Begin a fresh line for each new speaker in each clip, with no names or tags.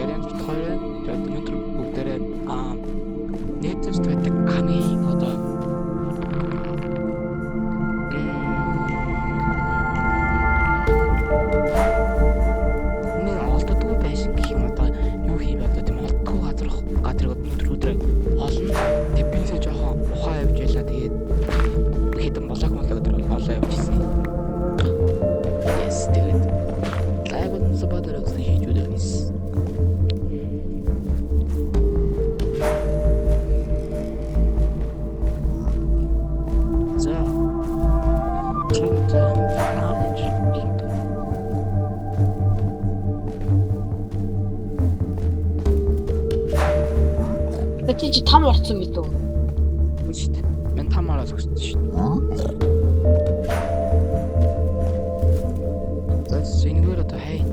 Гэрэн тохиолын өнөөдөр бүгдээрээ нэтээс байдаг хамгийн одоо олддоггүй байсан гэх юм одоо юу хийв одоо тийм олддоггүй газар өдрөөр олон тэппинсээ жоохон ухаан явж байлаа тэгээд хэдэн болоог өдөр олоо явжсэн. Yes, тэгээд лайвын сабадаар хийж үзэнис.
Чи там орсон гэдэг үү?
Шүү дээ. Мен тамаараа зогссон шүү дээ. Тэс ингээр одоо хайт.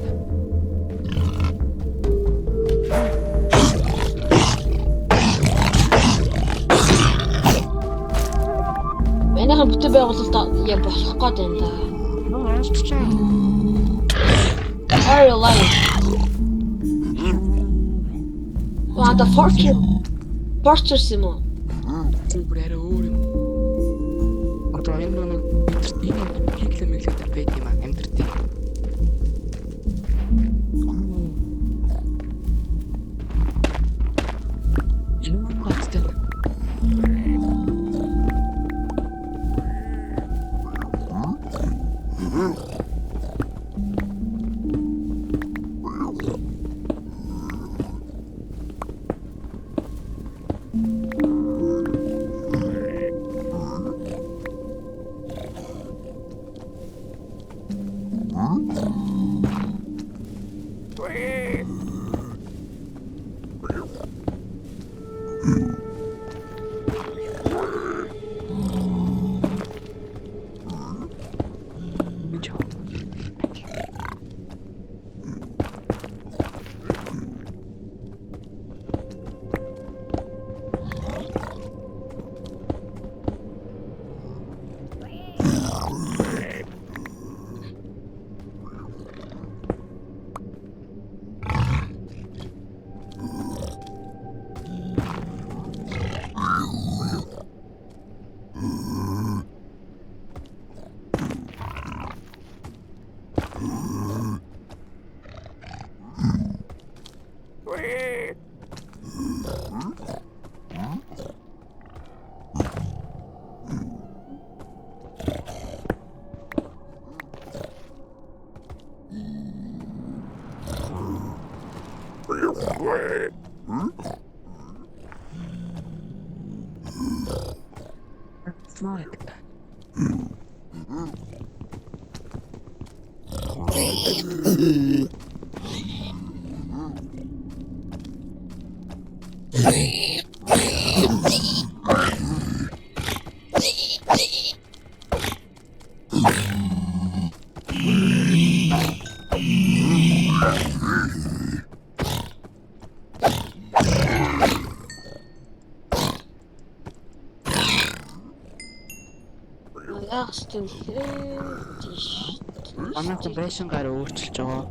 Манайхан бүтэн байгуулалтаа яг болох гээд байна да. Are you lying? Вада Fortress юм уу?
Зүгээр арай өөр юм. Одоо энэ нэг пиклэмэглэдэр байт юм аа амьдртыг. Юу гацтай. Амнаа байшин гараа өөрчилж байгаа.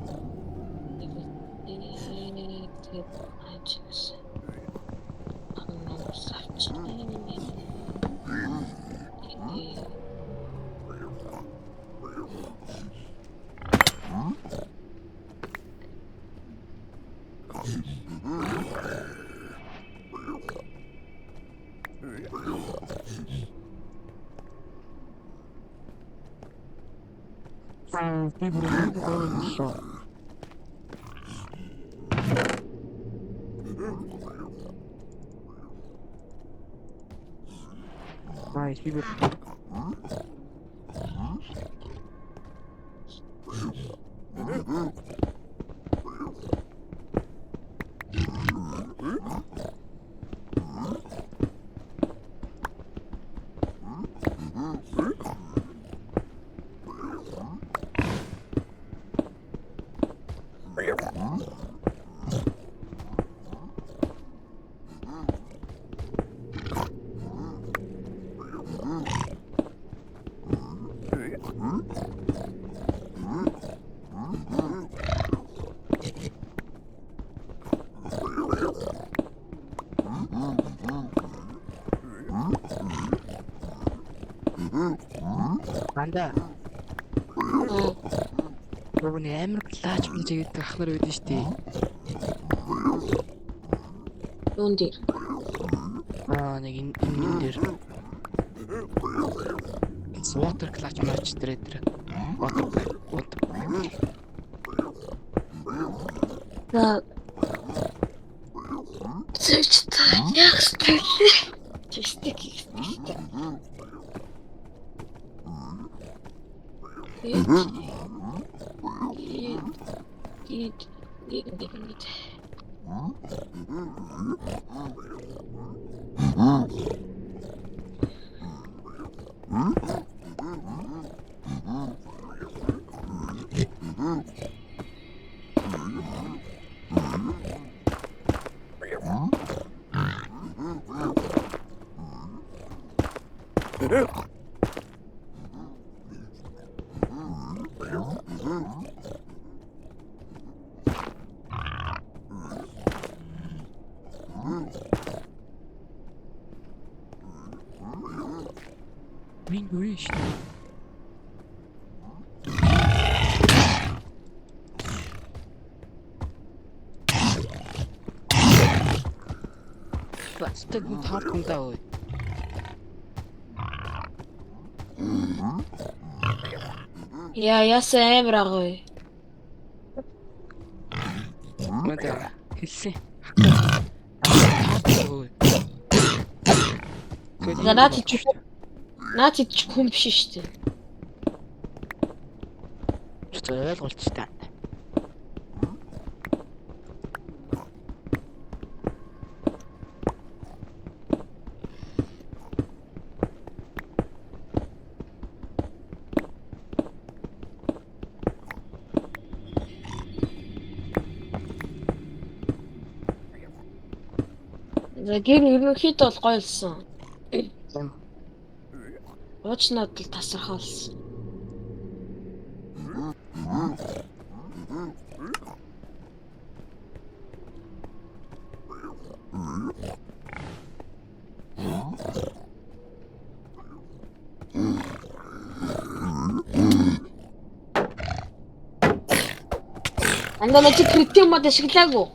Nice, people. Ганда. Рууны амар лаач гэж гэдэг ах нар байдсан шүү дээ.
Юун дээр?
Нэг энэ дээр. Water clutch match дээр. Water.
За. Зэвчтэй яг стил. Тэстик хийх. Min wish. Пластик нь таар тундаа ой. Яасан амар агай.
Мэдээ хэлсэн.
Наад чи хүн биш шүү дээ.
Ч ойлголцтой.
За гэр ерөнхийдөө бол гоё болсон. Уучнууд л тасархаалсан. Андаа чи критик мод ашиглаагүй.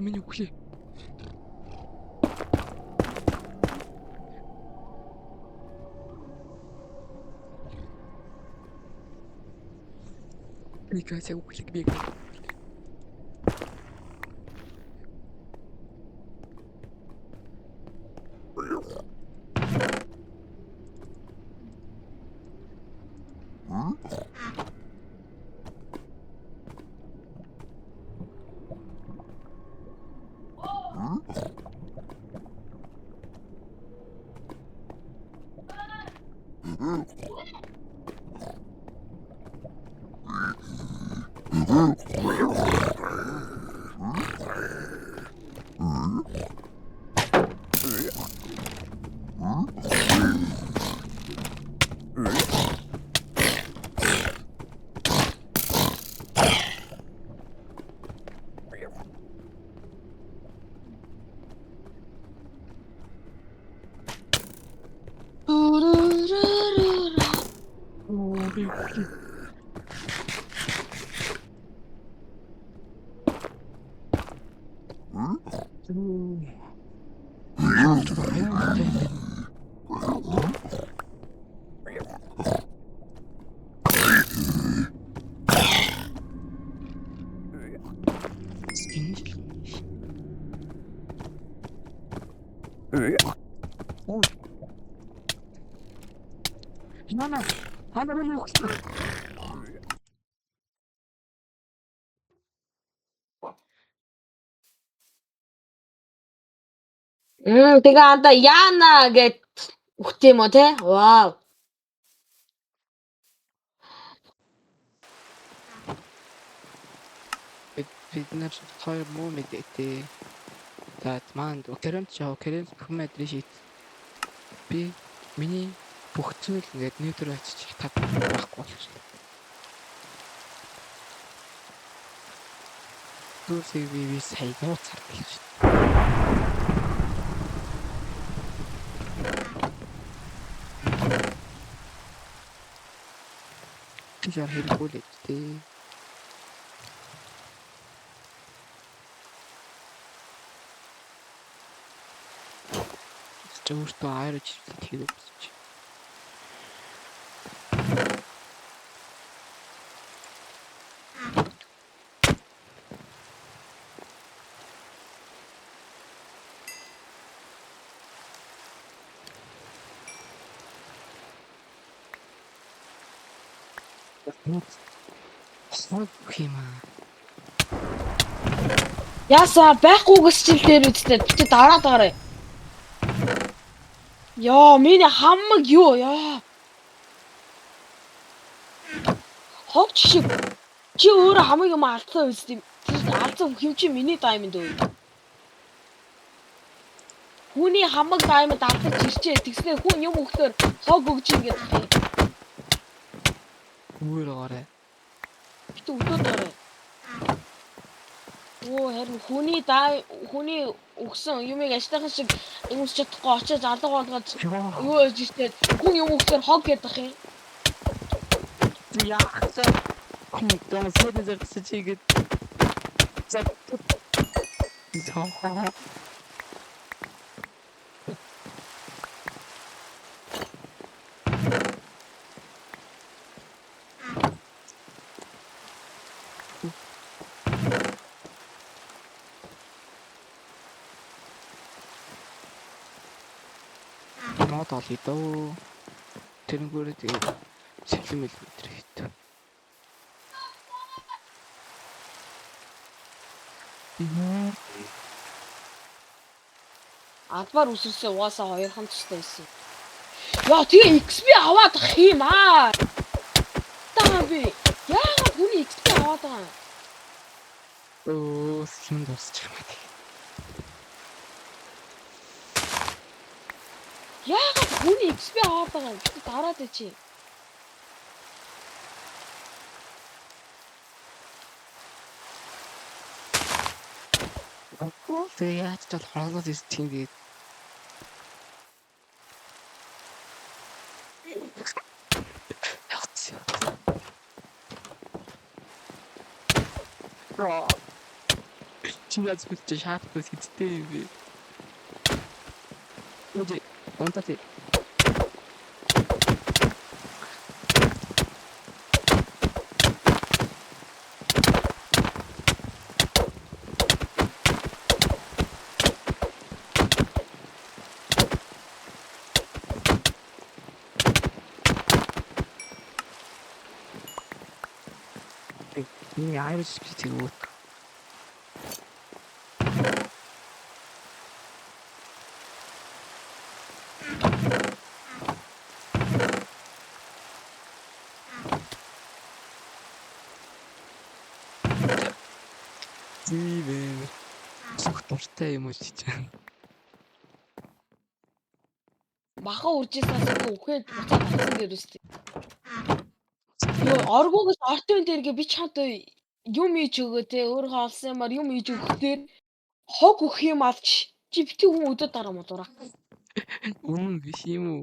Миний үхлээ. Никася үхлэг бий. Мама, хана миний үхсэн.
Тэгээ анда Яна гэд үхт юм уу те? Вау.
Бид нар хоёр муу мэдээтэй. За манд Украинд хүмэд ришит. Би миний бүх зүйл ингээд нэтер очиж тав байхгүй болчихлоо. Түсийг би сайн нууцаар билж шүү. Тийшээ хэрэггүй л дээ. Өөртөө айрч хийдэг гэсэн чи. Хима.
Яса байхгүйгээс чил дээр үстэй чи дараад. Яа, миний хамаг юу яа. Ховч шиг. Чи өөрөө хамаг юм алдсан үстэй. Алдсан хэмчи миний даймонд өө. Хүний хамаг даймонд алдаж ирчээ. Тэгснээр хүн юм өгөхөөр хог өгч ингэж хай.
Үүрээрээ.
Бит өдөөдөө. Оо харин хүний өгсөн юмыг ажилтайхан шиг юмс чадахгүй очиж алга болгоод юу ээж иртээ хүн юм өгөхөөр хог гэдэг юм.
Яахаа. Том сэдэн зэрэгс чигэд. За. Зохоо. Мод олё доо. Тэрнгүүрээ тэгээд сэлмэл өдр хийв.
Адвар үсэрсээ угаасаа хоёрхан тустай байсан. Яа тэгээ XP аваад ах юм аа. Таа би яагаад хүний XP аваад байгаа юм?
Оо, юм дуусчих юм аа.
Яагаад хүний XP аваад байгаа юм? Чи дараад чи.
Тэгээ яаж ч бол хоолойд ирс тийм гээд. Чиний зүгт шаардлагатай хэдтэй юм бэ? Үгүй, онтати. Миний айрч гэж өгөөд. Зивэ. Сухтартай юм уу чичээ.
Баха үржээсээс үхээд буцаад авсан дээр үстэй. Йоо оргоогоос ортын дээргээ би чамд юм ийж өгөө те өөрөө олсон юмар юм ийж өгөхдөө хог өгөх юм алж чи бити хүн өдөө дараа муу дураа.
Үнэн биш юм уу?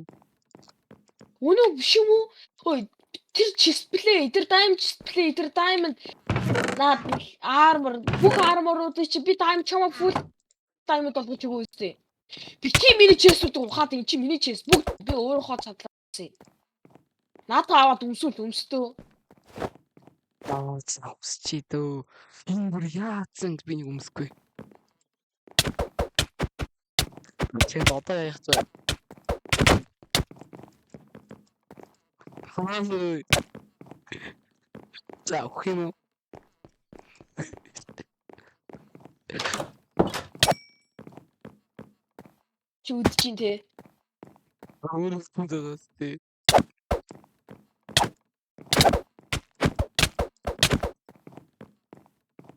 Үнэн биш юм уу? Ой тэр дисплей, тэр дайм дисплей, тэр даймонд наад армор бүх арморуудыг чи би дайм чамаа фул даймонд болгож өгөө үстэй. Бити миний честүүд ухаад ин чи миний чест бүгд би өөрөө цадлаа. Наадаа аваад өмстөө.
Аа, чи дөө. Энэ бүр яатсан би нэг өмсөхгүй. Чи одоо яах вэ? Хөөе. За, өх юм уу?
чи үдэж чинь те.
Өөрөөс хүндээс тий.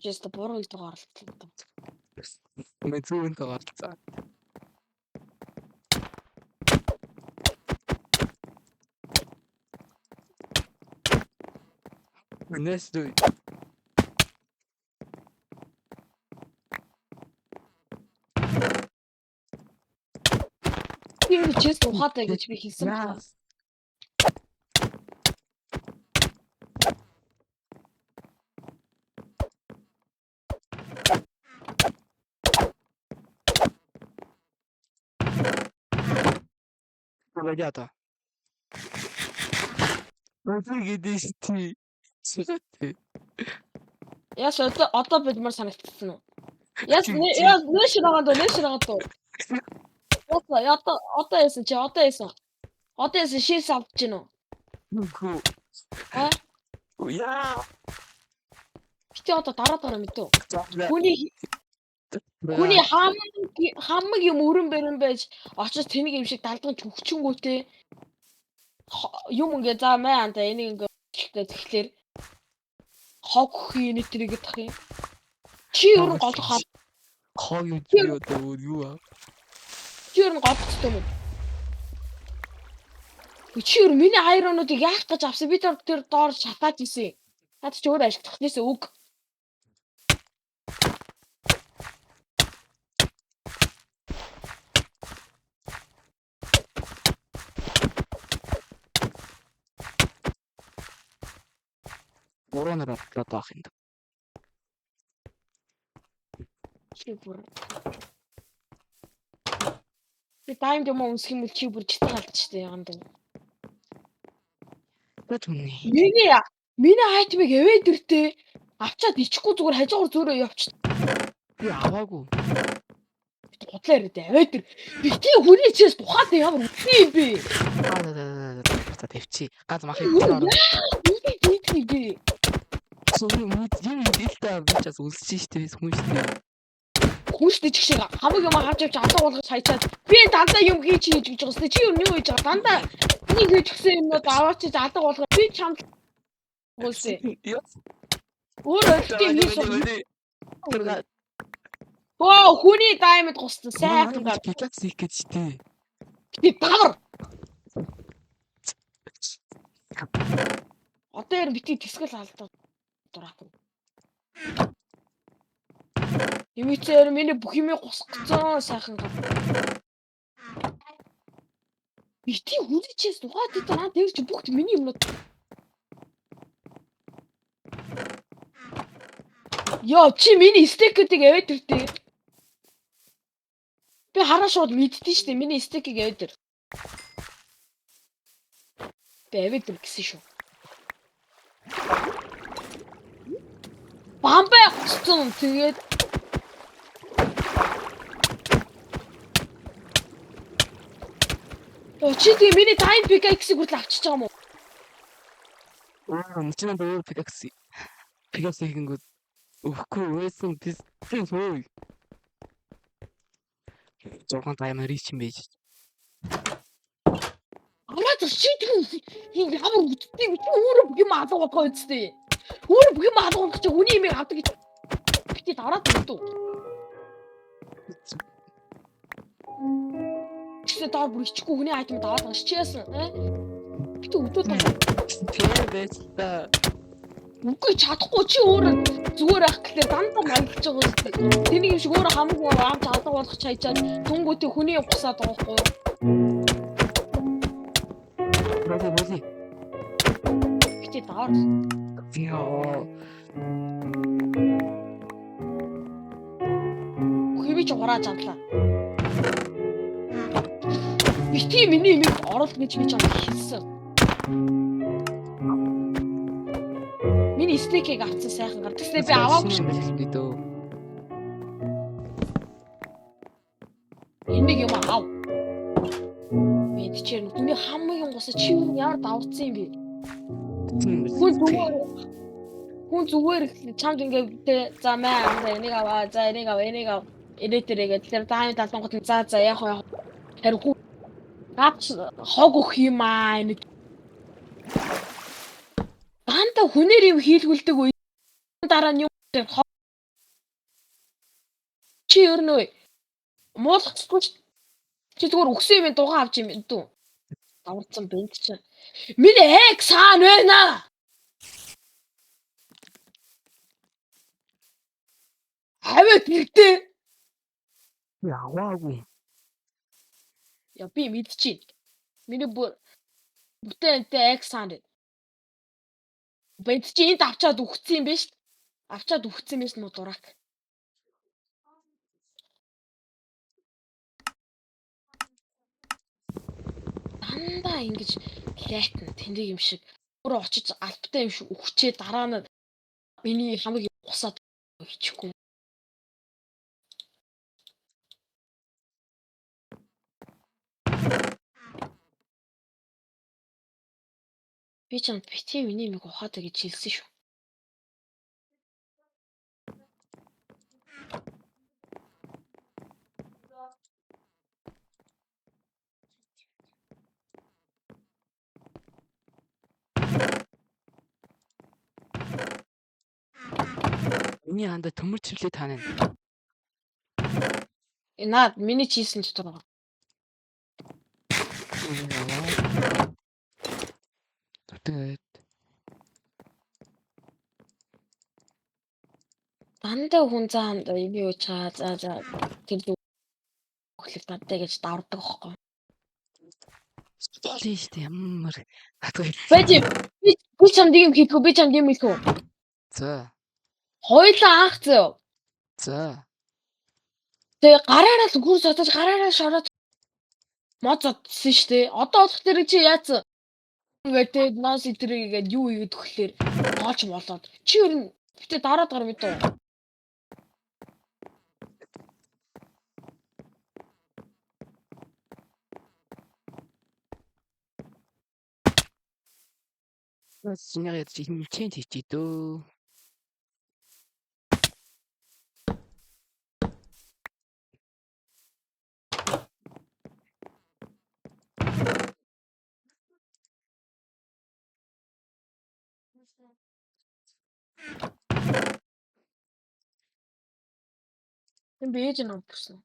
Жист буруу их гаргалтлаа.
Мэзүүн таарцаа. Өнөөдөр
Тэр чист ухаатай гэж би хэлсэн байна.
Ребята. Өсөг дэсти. Сэтэ.
Яс одоо бидмар санагдсан уу? Яс нээшраагаад. Яс одоо яасан чи одоо яасан шээс авч гин үү?
Үгүй.
А?
Яа.
Бити одоо дараа мэдв.
За.
Хүний хамаг юм өрөн бэрэн байж очиж тэнийг юм шиг далдгаж хөвчөнгүүтэй юм ингээ за маа анда энийг ингээ тэгэхээр хог хийнэ тэрийг тах юм. Чи ер нь голох хаа.
Хог юм чи одоо юу аа?
Чи ер нь голохтой юм. Чи ер нь миний хайруудыг яах гэж авсан би тэр доор шатаад исэн. Наад чи өөр ажиллах гэсэн үг.
Бороноор аваад байх юм.
Чи бүр. Би тайм юм уу юм чи бүр читэ галтчихдээ яганд.
Бэтүний.
Миний айтмыг эвээд иртээ авчаад ичихгүй зүгээр хажуугаар зөөрөө явчих.
Би аваагүй.
Бодлоо ирээд аваад ир. Бити хүний чээс тухайд ямар үгүй юм бэ?
За тавьчи. Газ махыг ороо.
Үгүй.
Сүүл юм дэлтэй бичээс үлсэж штэ хүн штэ.
Хүнштэй ч шиг хамаг юм хаач авч алга болгож хайчаад би дандаа юм хийж гэж байгаа сте чи юу хийж байгаа дандаа энийг хийж гисэн юмнууд аваач алга болгоо би чамд гүйсэ өөрөө тийм оо хүний даймд гусна сайхан гад
пикакс хийх гэж штэ.
би давар одоо яар бити тэсгэл алдаа дураахан Имитээр миний бүх юмыг гусгацсан сайхан гад. Бити хүлээчээс дугаад идэ наа дээр чи бүгд миний юмнууд. Яа чи миний стекүүдийг аваад иртээ. Би хараа шууд мэддээ штэ миний стекийг аваад ир. Би аваад ир гэсэн шүү. Бамбай гусцсан тэгээд чи тийм миний тайм пикаксыг хүртэл авчиж байгаа юм уу?
Мчнаа дээр пикакс. Пикакс хийгэнгүү өгөхгүй байсан тийм суу. Зургаан таймер рич юм байж. Амаа чи тийм ямар үтдээ би өөрөө бүх юм алга болгоо үсттэй. Өөрөө бүх юм алга болгож хүний юмыг авдаг гэж бити дараад өгдөө. Чи даа бүр ичихгүй хүний айтм даваад байгаа чи яасан бити өдөөд тэр бэста
үгүй чадахгүй чи өөрөө зүгээр ах гэхлээр дандаа маягч байгаа шүү. Тэний юм шиг өөрөө хамаагүй авч алга болгох чайчаад түнгүүтээ хүний бусаад байгаа хгүй.
Боли.
Бити даар.
Яа.
Хөвич урааж авлаа. Бити миний юмыг оруулах гэж би чамд хэлсэн. Миний стекийг авсан сайхан гар. Тэгснэ би аваагүй шүү
би дөө.
Энийг юм аав. Мэдчихэр нүний хамгийн гусаа чи ямар давцсан юм бэ? Хүн зүгээр чамд ингээд за маа энийг аваа, за энийг аваа, энийг аваа. Эдэтэрэг тэр таамд талбангууд за яах вэ? Харин гац хог өгөх юм аа энэ. Дандаа хүнээр юм хийлгүүлдэг үе дараа нь юм чи өрнөө муулахгүй чи зүгээр өгсөн юм дугаа авч юм дүү. Даварцсан бэнт чинь. Миний эк саан байна. Хаваад ирдээ.
Яваагүй.
Я би мэдчихээн. Миний бүтэнтэй эк саан. Бэнт чи энд авчаад өгсөн юм биш. Авчаад өгсөн юм биш нуу дурак. Дандаа ингэж лайтна тэнэг юм шиг өөрөө очиж альбтай юм шиг өгчээ дараа нь миний хамаг гусаад хийчихгүй. Би ч бити миний мэг ухаад гэж хэлсэн шүү.
Миний ханда төмөр чиглээ таана.
Наад миний чийсэн дотор байгаа.
Тэгээд
Дандаа хүн заанд би уучаа за тэр өглөг дадтай гэж давардаг аахгүй.
тийш ямар хатгай.
Би чамд юм хийхгүй би чамд юм хийхгүй.
За.
Хойлоо анх зөө.
За.
Тэгээ гараараа л гүр сотож гараараа шороод мод зодсон штэ. Одоо болох тэр чи яац? Ингээд наас итрийгээд юу ийгэд өгөхлөөр гоолч болоод. Чи ер нь битээ дараад гар мэдээ.
Синьяд чи хэмчэн тийч дөө.
Тэм бээж нь өмпөрсөн.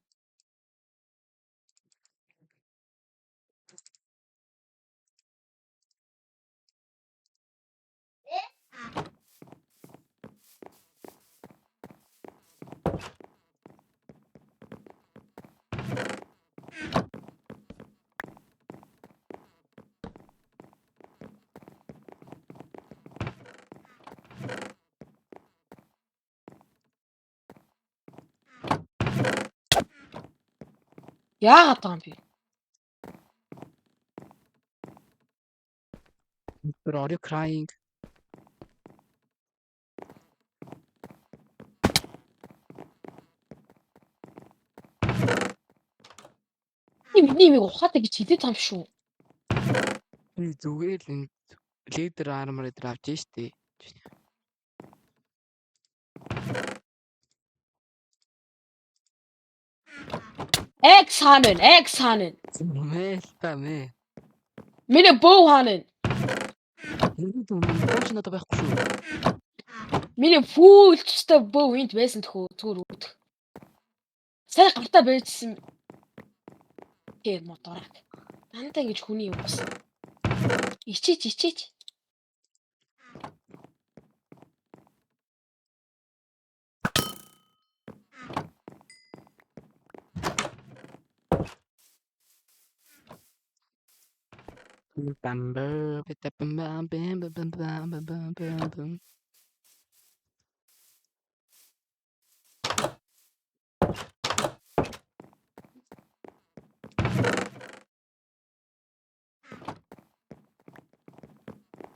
Яагаад байгаа юм бэ?
Are you crying?
Миний мэг ухаатай гэж хэлээд байгаа юм шүү.
Би зүгээр л лидер армор дээр авч штэ.
Экс хаанын.
Мэл та мэ.
Миний бөө хаанын.
Бөөч надад байхгүй шүү.
Миний фул тустай бөө энд байсан тхөө зүгээр үүдэх. Сайн гартаа байжсэн. Ээ моторак. Дандаа ингэж хүний юм бос. Ичээч.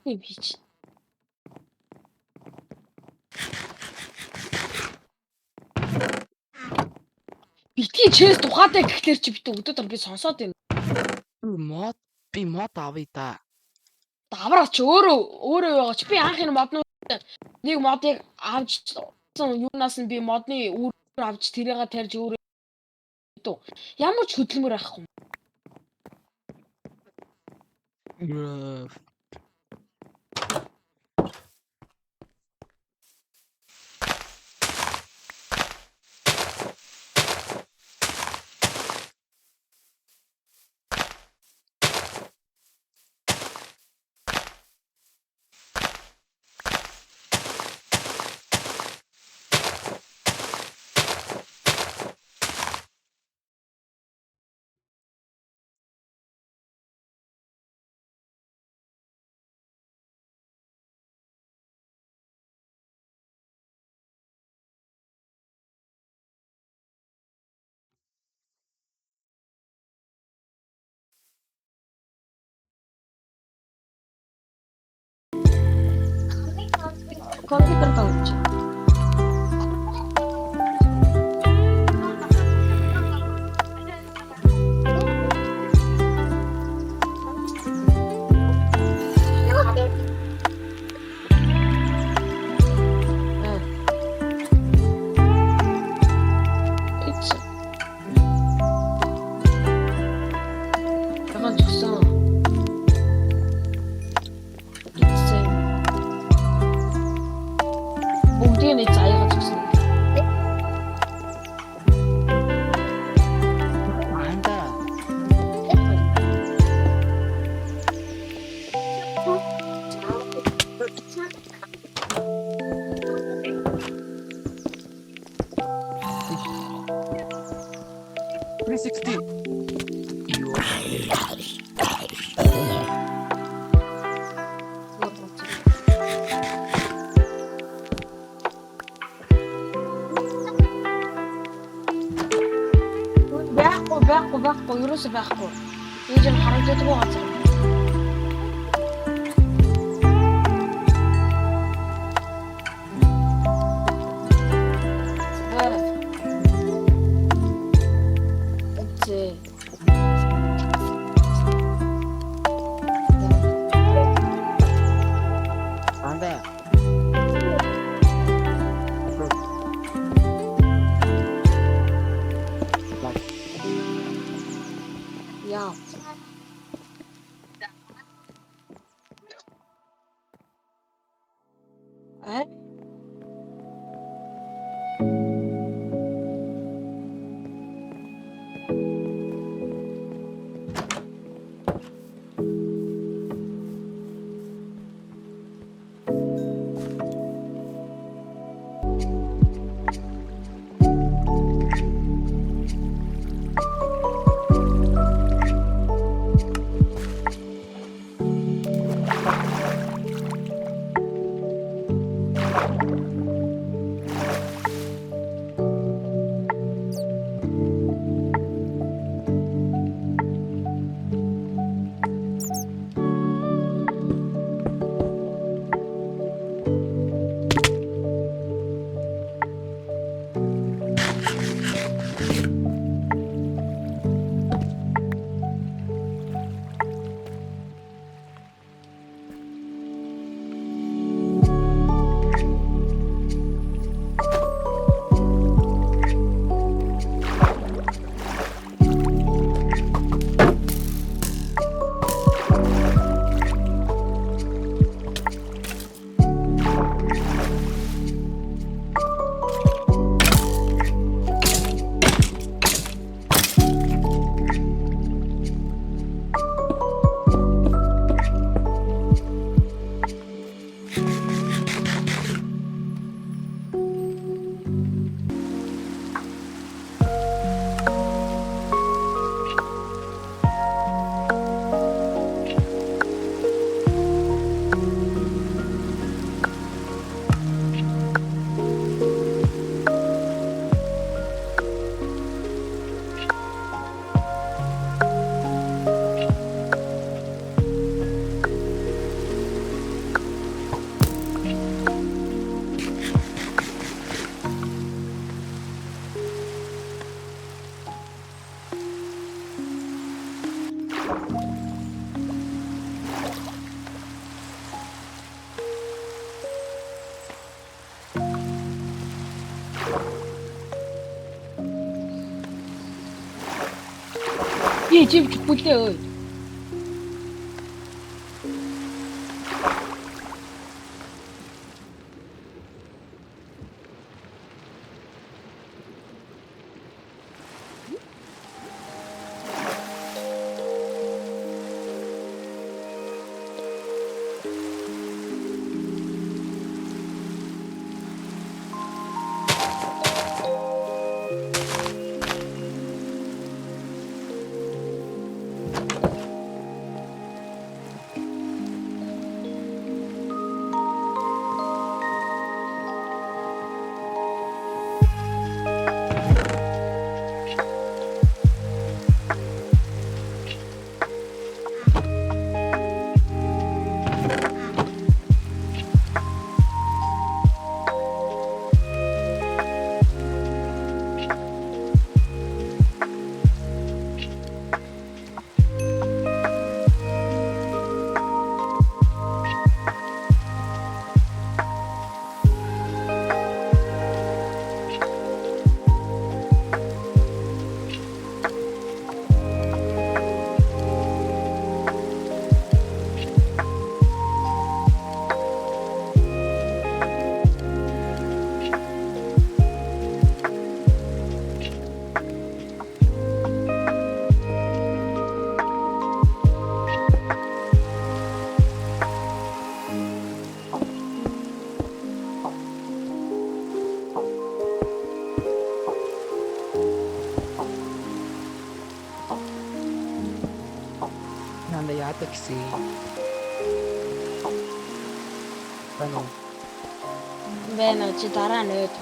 Юм хийч. Битгий чээс тухаатай гэхлээр чи бит өдөрт би сонсоод байна.
Би мод авъя та.
Давраач өөрөө байгаа чи би анх энэ моднууд нэг модыг авч юунаас нь би модны үр авч тэрийгээ тарьж өөрөө ямар ч хөдөлмөр авахгүй. Компьютер тоглож. Ягаад ч гэсэн бүгдийг нь заяагаж өгсөн.
Анда. Pre-60. Юу. Байхгүй, ерөөсөө байхгүй. Ээж нь харагддаггүй газар. Анда.
Яа. Ей, чим бүлээ ơi.
гэсэн. Байна уу?
Байна чи дараа нь өөд.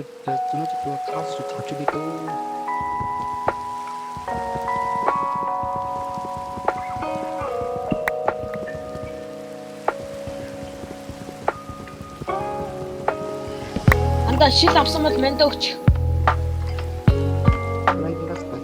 Зөнөөдөр каус тавьчих би дөө.
Анда шил авсан бол манд өгч.
Лайгаас бай.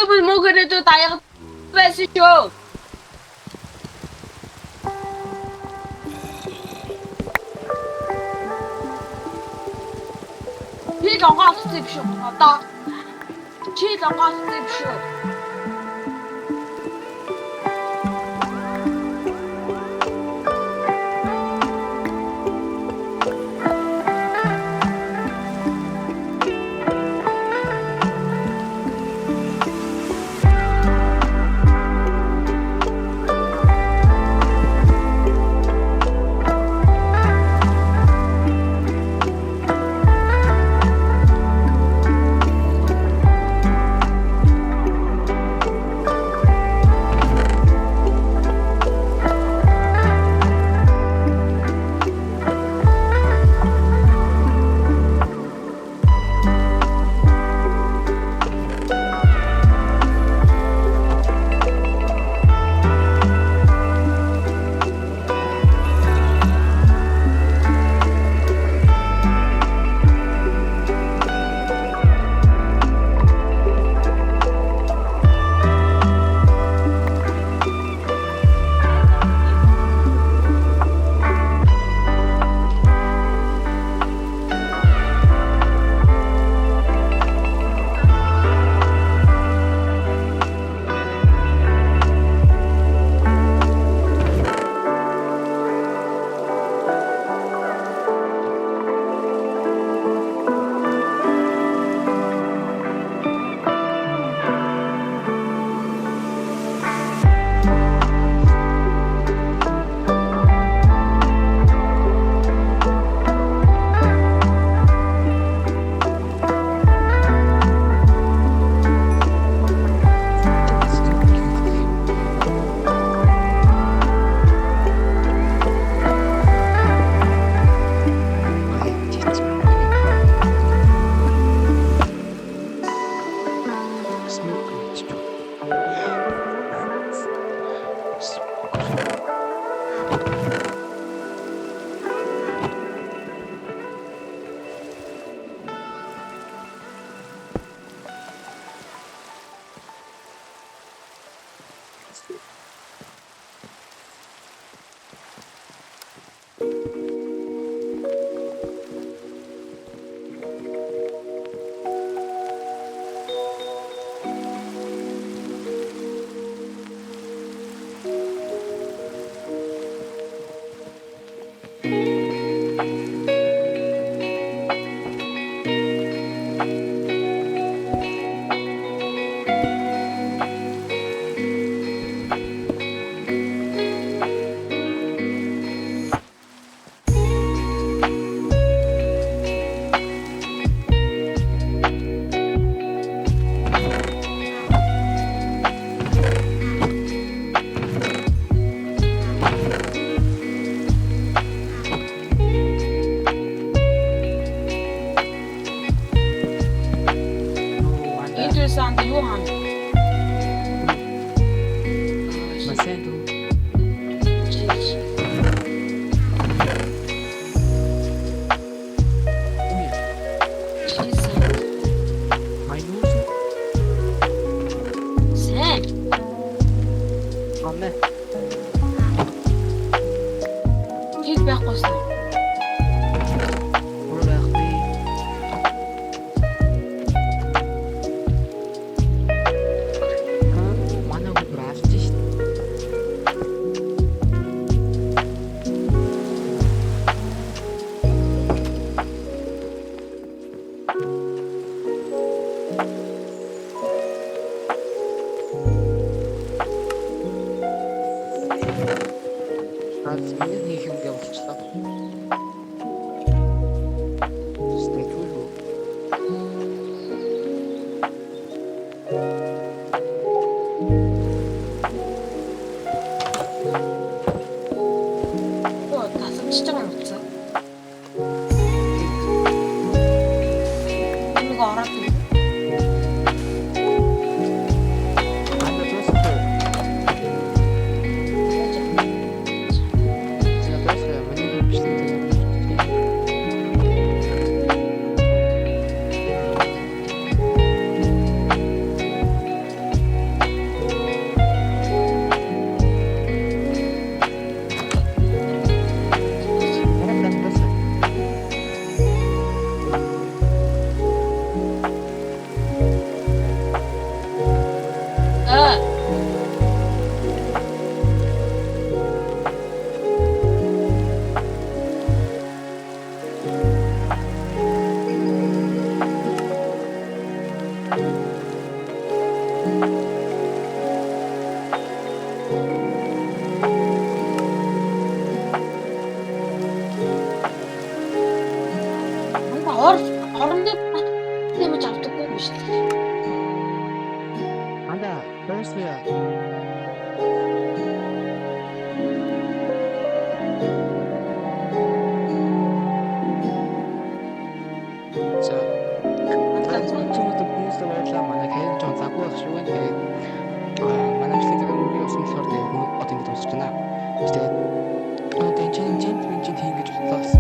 өмнө мөнгөөрөө даяг байсан шүү. Би лонгоостой биш үү? Одоо чи лонгоостой биш үү? Interessant юу хань?
Масэндо. Майнус.
Сэн.
Амэ.
Хэл байхгүйсэн. 진짜 많이 먹자. 이거 알았는데?
제가 뺐어요. 왜냐면 비슷한데. заяа. За. Таны хүмүүст баярлалаа. Манай хайр жоо загвар ах шүү. Тэгээд манай бичлэг үгүй усан болохоор тэгээд одоо ингэ дуусч байна. Тэгээд одоо энэ чинь хийж бодлоо.